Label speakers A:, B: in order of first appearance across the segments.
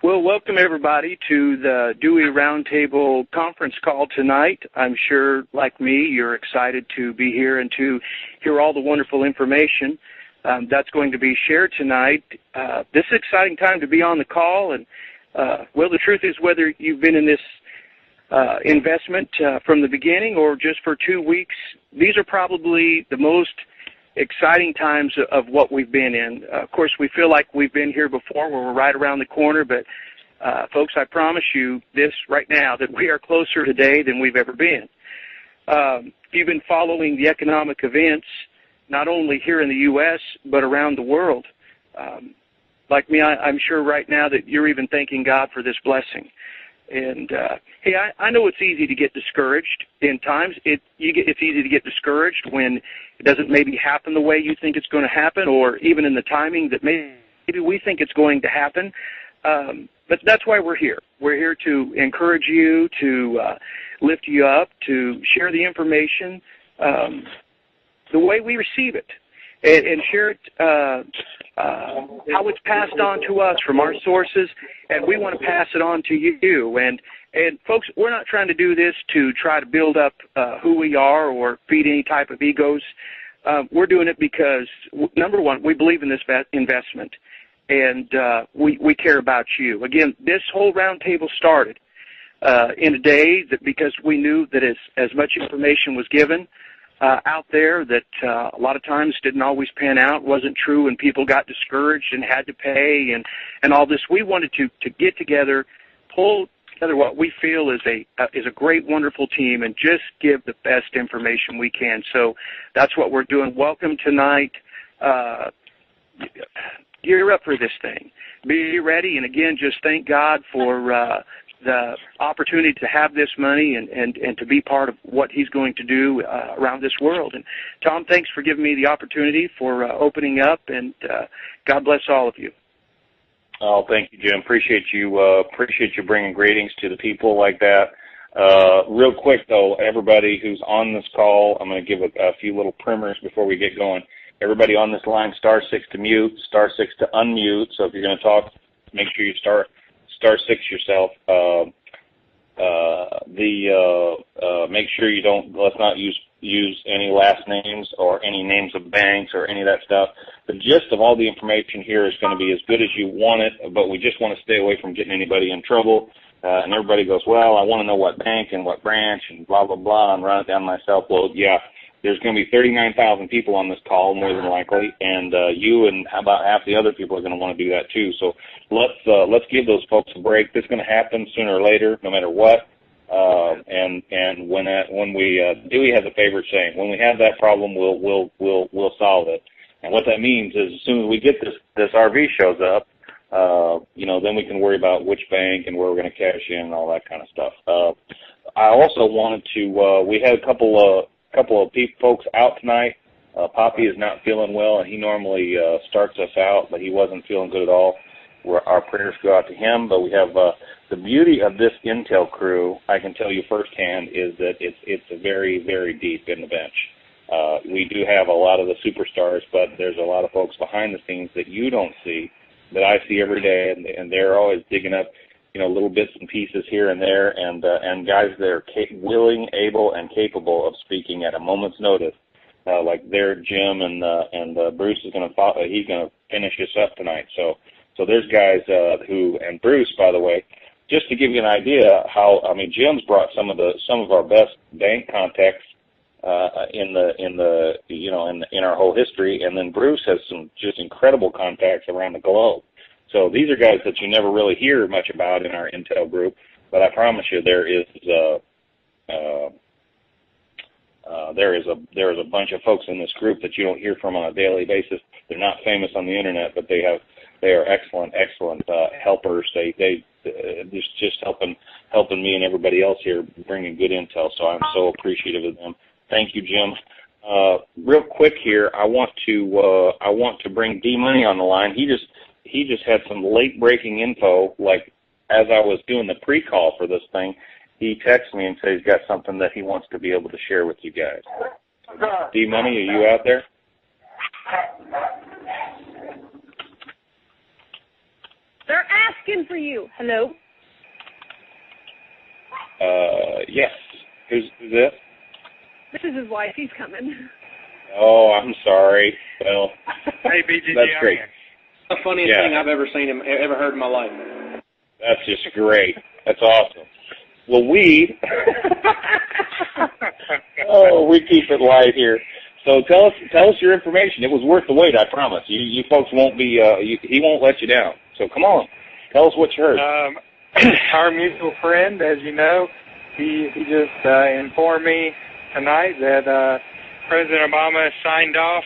A: Well, welcome everybody to the Dewey Roundtable conference call tonight. I'm sure, like me, you're excited to be here and to hear all the wonderful information that's going to be shared tonight. This is an exciting time to be on the call, and well, the truth is, whether you've been in this investment from the beginning or just for 2 weeks, these are probably the most exciting times of what we've been in. Of course, we feel like we've been here before, where we're right around the corner, but folks, I promise you this right now, that we are closer today than we've ever been. If you've been following the economic events, not only here in the U.S., but around the world, like me, I'm sure right now that you're even thanking God for this blessing. And, hey, I know it's easy to get discouraged in times. It's easy to get discouraged when it doesn't maybe happen the way you think it's going to happen, or even in the timing that maybe we think it's going to happen. But that's why we're here. We're here to encourage you, to lift you up, to share the information the way we receive it, and share it how it's passed on to us from our sources, and we want to pass it on to you. And folks, we're not trying to do this to try to build up who we are or feed any type of egos. We're doing it because, number one, we believe in this investment, and we care about you. Again, this whole roundtable started in a day that because we knew that as much information was given out there that a lot of times didn't always pan out, wasn't true, and people got discouraged and had to pay and all this. We wanted to get together, pull together what we feel is a great, wonderful team, and just give the best information we can. So that's what we're doing. Welcome tonight. Gear up for this thing. Be ready, and again, just thank God for the opportunity to have this money and to be part of what he's going to do around this world. And Tom, thanks for giving me the opportunity for opening up, and God bless all of you.
B: Oh, thank you, Jim. Appreciate you bringing greetings to the people like that. Real quick, though, everybody who's on this call, I'm going to give a few little primers before we get going. Everybody on this line, *6 to mute, *6 to unmute. So if you're going to talk, make sure you *6 yourself. Make sure you let's not use any last names or any names of banks or any of that stuff. The gist of all the information here is going to be as good as you want it, but we just want to stay away from getting anybody in trouble. And everybody goes, well, I want to know what bank and what branch and blah, blah, blah, and run it down myself. Well, yeah, there's going to be 39,000 people on this call, more than likely, and you and about half the other people are going to want to do that too. So let's give those folks a break. This is going to happen sooner or later, no matter what. And when we Dewey has a favorite saying, when we have that problem, we'll solve it. And what that means is, as soon as we get this RV shows up, then we can worry about which bank and where we're going to cash in and all that kind of stuff. I also wanted to. We had a couple of folks out tonight. Poppy is not feeling well, and he normally starts us out, but he wasn't feeling good at all. Our prayers go out to him, but we have the beauty of this Intel crew, I can tell you firsthand, is that it's very, very deep in the bench. We do have a lot of the superstars, but there's a lot of folks behind the scenes that you don't see, that I see every day, and they're always digging up little bits and pieces here and there, and guys that are willing, able, and capable of speaking at a moment's notice, like their Jim and Bruce is going to he's going to finish us up tonight. So there's guys and Bruce, by the way, just to give you an idea Jim's brought some of our best bank contacts in our whole history, and then Bruce has some just incredible contacts around the globe. So these are guys that you never really hear much about in our Intel group, but I promise you there is a bunch of folks in this group that you don't hear from on a daily basis. They're not famous on the internet, but they are excellent helpers. They just helping me and everybody else here bringing good intel. So I'm so appreciative of them. Thank you, Jim. Real quick here, I want to bring D Money on the line. He just had some late-breaking info, like as I was doing the pre-call for this thing, he texted me and said he's got something that he wants to be able to share with you guys. D-Money, are you out there?
C: They're asking asking for you. Hello?
B: Yes. Who's this?
C: This is his wife. He's coming.
B: Oh, I'm sorry. Well,
D: hey, BGG,
B: that's great.
D: The funniest thing I've ever heard in my life.
B: That's just great. That's awesome. Well, we we keep it light here. So tell us your information. It was worth the wait, I promise. You folks won't be. He won't let you down. So come on, tell us what you heard.
E: Our mutual friend, as you know, he just informed me tonight that President Obama signed off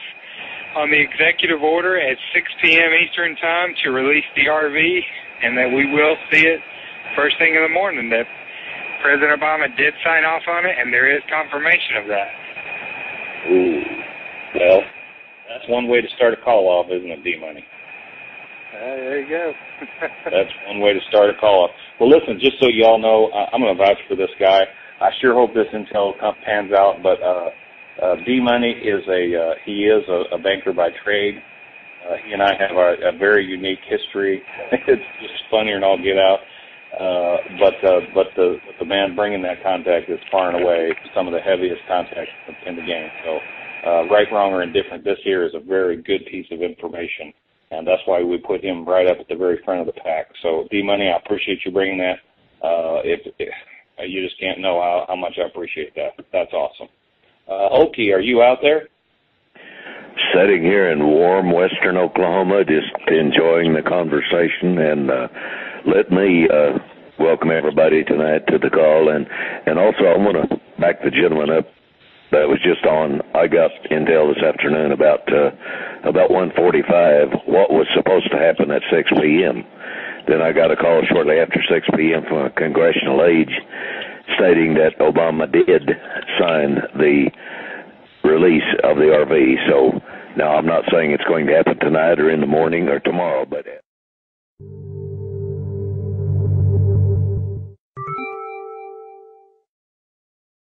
E: on the executive order at 6 p.m. Eastern Time to release the RV, and that we will see it first thing in the morning, that President Obama did sign off on it, and there is confirmation of that.
B: Ooh. Well, that's one way to start a call off, isn't it, D-Money?
E: There you go.
B: That's one way to start a call off. Well, listen, just so you all know, I'm going to vouch for this guy. I sure hope this intel pans out, but D-Money is a banker by trade. He and I have a very unique history. It's just funnier than all get out. But the man bringing that contact is far and away some of the heaviest contacts in the game. So, right, wrong, or indifferent, this here is a very good piece of information, and that's why we put him right up at the very front of the pack. So, D-Money, I appreciate you bringing that. You just can't know how much I appreciate that. That's awesome. Okie, are you out there?
F: Sitting here in warm western Oklahoma, just enjoying the conversation, and let me welcome everybody tonight to the call, and also I want to back the gentleman up that was just on. I got intel this afternoon about 1:45 what was supposed to happen at 6 p.m. Then I got a call shortly after 6 p.m. from a congressional aide stating that Obama did sign the release of the RV. So now I'm not saying it's going to happen tonight or in the morning or tomorrow, but